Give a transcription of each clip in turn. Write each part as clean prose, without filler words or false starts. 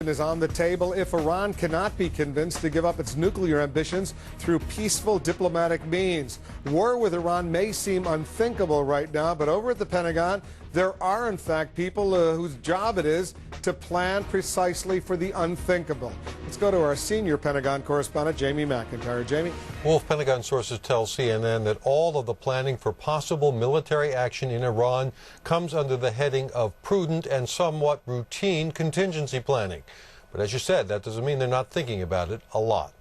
Is on the table if Iran cannot be convinced to give up its nuclear ambitions through peaceful diplomatic means. War with Iran may seem unthinkable right now, but over at the Pentagon, there are in fact people whose job it is to plan precisely for the unthinkable. Let's go to our senior Pentagon correspondent, Jamie McIntyre. Jamie? Wolf, Pentagon sources tell CNN that all of the planning for possible military action in Iran comes under the heading of prudent and somewhat routine contingency planning. But as you said, that doesn't mean they're not thinking about it a lot.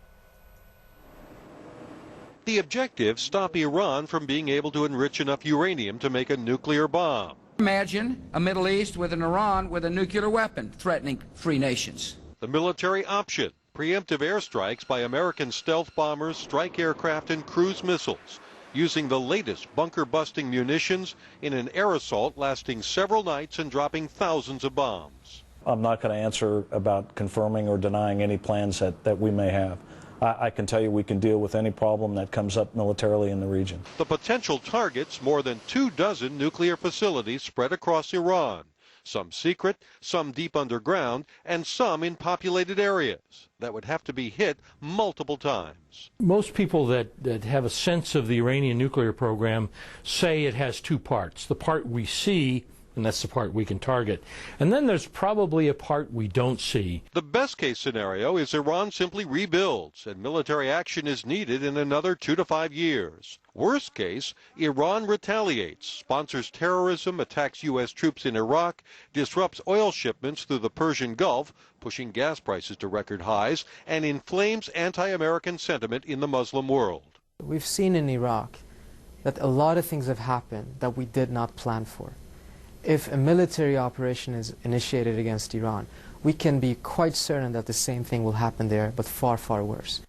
The objectives stop Iran from being able to enrich enough uranium to make a nuclear bomb. Imagine a Middle East with an Iran with a nuclear weapon threatening free nations. The military option, preemptive airstrikes by American stealth bombers, strike aircraft, and cruise missiles, using the latest bunker-busting munitions in an air assault lasting several nights and dropping thousands of bombs. I'm not going to answer about confirming or denying any plans that we may have. I can tell you we can deal with any problem that comes up militarily in the region. The potential targets, more than 24 nuclear facilities spread across Iran, some secret, some deep underground, and some in populated areas that would have to be hit multiple times. Most people that have a sense of the Iranian nuclear program say it has two parts. The part we see, and that's the part we can target. And then there's probably a part we don't see. The best case scenario is Iran simply rebuilds and military action is needed in another 2 to 5 years. Worst case, Iran retaliates, sponsors terrorism, attacks U.S. troops in Iraq, disrupts oil shipments through the Persian Gulf, pushing gas prices to record highs, and inflames anti-American sentiment in the Muslim world. We've seen in Iraq that a lot of things have happened that we did not plan for. If a military operation is initiated against Iran, we can be quite certain that the same thing will happen there, but far, far worse.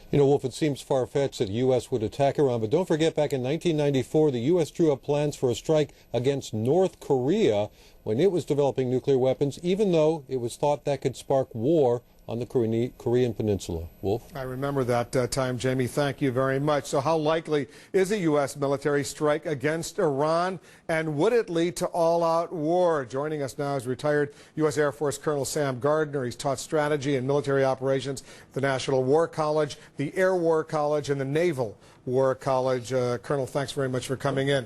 You know, Wolf, it seems far-fetched that the U.S. would attack Iran, but don't forget back in 1994, the U.S. drew up plans for a strike against North Korea when it was developing nuclear weapons, even though it was thought that could spark war on the Korean Peninsula. Wolf? I remember that time, Jamie. Thank you very much. So how likely is a U.S. military strike against Iran, and would it lead to all-out war? Joining us now is retired U.S. Air Force Colonel Sam Gardner. He's taught strategy and military operations at the National War College, the Air War College, and the Naval War College. Colonel, thanks very much for coming in.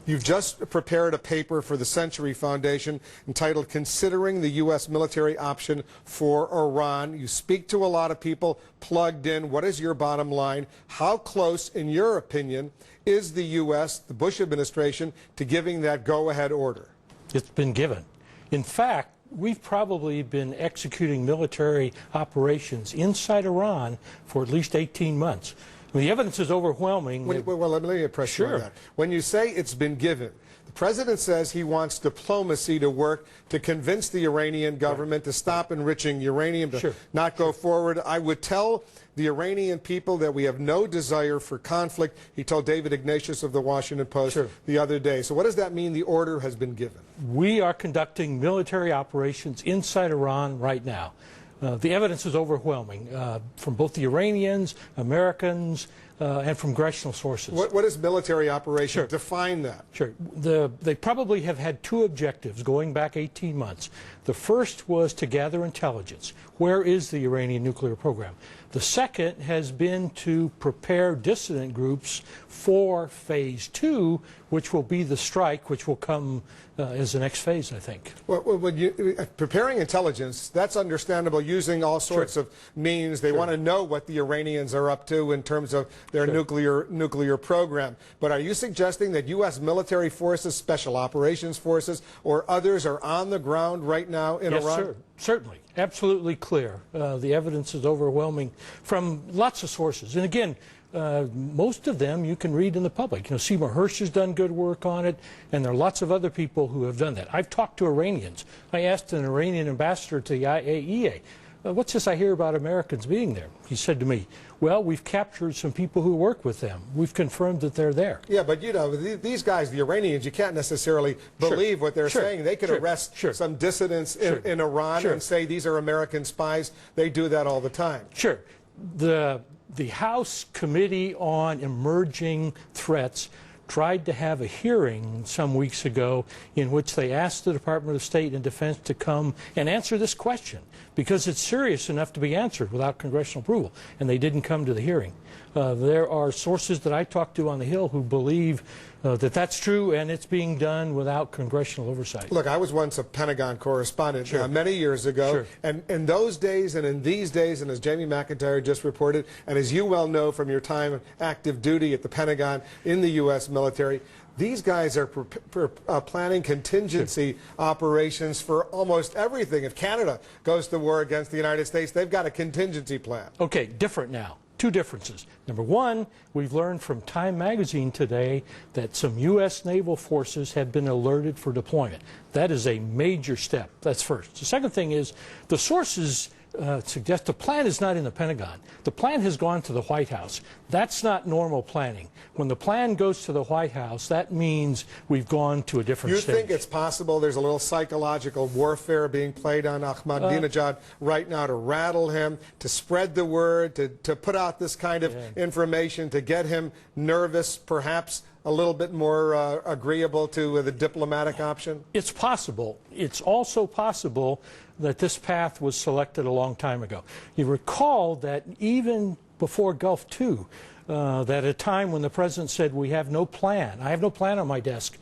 You've just prepared a paper for the Century Foundation entitled Considering the U.S. Military Option for Iran. You speak to a lot of people plugged in. What is your bottom line? How close, in your opinion, is the U.S., the Bush administration, to giving that go-ahead order? It's been given. In fact, we've probably been executing military operations inside Iran for at least 18 months. The evidence is overwhelming. Well, let me press you on that. When you say it's been given, the president says he wants diplomacy to work to convince the Iranian government to stop enriching uranium, to not go forward. I would tell the Iranian people that we have no desire for conflict. He told David Ignatius of the Washington Post the other day. So what does that mean, the order has been given? We are conducting military operations inside Iran right now. The evidence is overwhelming from both the Iranians, Americans, and from congressional sources. What is military operation? Define that. They probably have had two objectives going back 18 months. The first was to gather intelligence. Where is the Iranian nuclear program? The second has been to prepare dissident groups for phase 2, which will be the strike, which will come as the next phase, I think. Well, preparing intelligence, that's understandable, using all sorts of means. They want to know what the Iranians are up to in terms of their nuclear program. But are you suggesting that U.S. military forces, special operations forces, or others are on the ground right now in Iran? Yes, sir. Certainly. Absolutely clear. The evidence is overwhelming from lots of sources. And again, most of them you can read in the public. You know, Seymour Hersh has done good work on it, and there are lots of other people who have done that. I've talked to Iranians. I asked an Iranian ambassador to the IAEA, what's this I hear about Americans being there? He said to me, well, we've captured some people who work with them. We've confirmed that they're there. Yeah, but you know, these guys, the Iranians, you can't necessarily believe what they're saying. They could arrest some dissidents in Iran and say these are American spies. They do that all the time. The House Committee on Emerging Threats tried to have a hearing some weeks ago in which they asked the Department of State and Defense to come and answer this question because it's serious enough to be answered without congressional approval, and they didn't come to the hearing. There are sources that I talked to on the Hill who believe that that's true, and it's being done without congressional oversight. Look, I was once a Pentagon correspondent many years ago, and in those days and in these days, and as Jamie McIntyre just reported, and as you well know from your time of active duty at the Pentagon in the U.S. military, these guys are planning contingency operations for almost everything. If Canada goes to war against the United States, they've got a contingency plan. Okay, different now. Two differences. Number one, we've learned from Time magazine today that some U.S. naval forces have been alerted for deployment. That is a major step. That's first. The second thing is the sources suggest the plan is not in the Pentagon. The plan has gone to the White House. That's not normal planning. When the plan goes to the White House, that means we've gone to a different stage. You think it's possible there's a little psychological warfare being played on Ahmadinejad right now to rattle him, to spread the word, to put out this kind of information, to get him nervous, perhaps a little bit more agreeable to the diplomatic option? It's possible. It's also possible that this path was selected a long time ago. You recall that even before Gulf II, that at a time when the president said, we have no plan, I have no plan on my desk,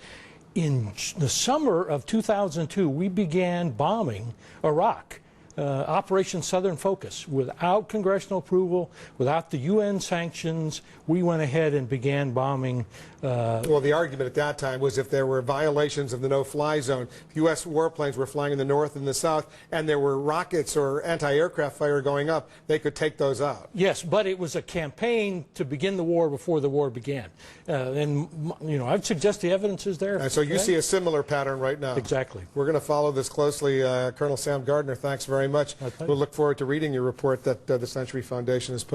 in the summer of 2002, we began bombing Iraq. Operation Southern Focus. Without congressional approval, without the UN sanctions, we went ahead and began bombing. Well, the argument at that time was if there were violations of the no-fly zone, U.S. warplanes were flying in the north and the south, and there were rockets or anti-aircraft fire going up, they could take those out. Yes, but it was a campaign to begin the war before the war began. And, you know, I'd suggest the evidence is there. And so you see a similar pattern right now. Exactly. We're going to follow this closely. Colonel Sam Gardner, thanks very much. We'll look forward to reading your report that the Century Foundation has put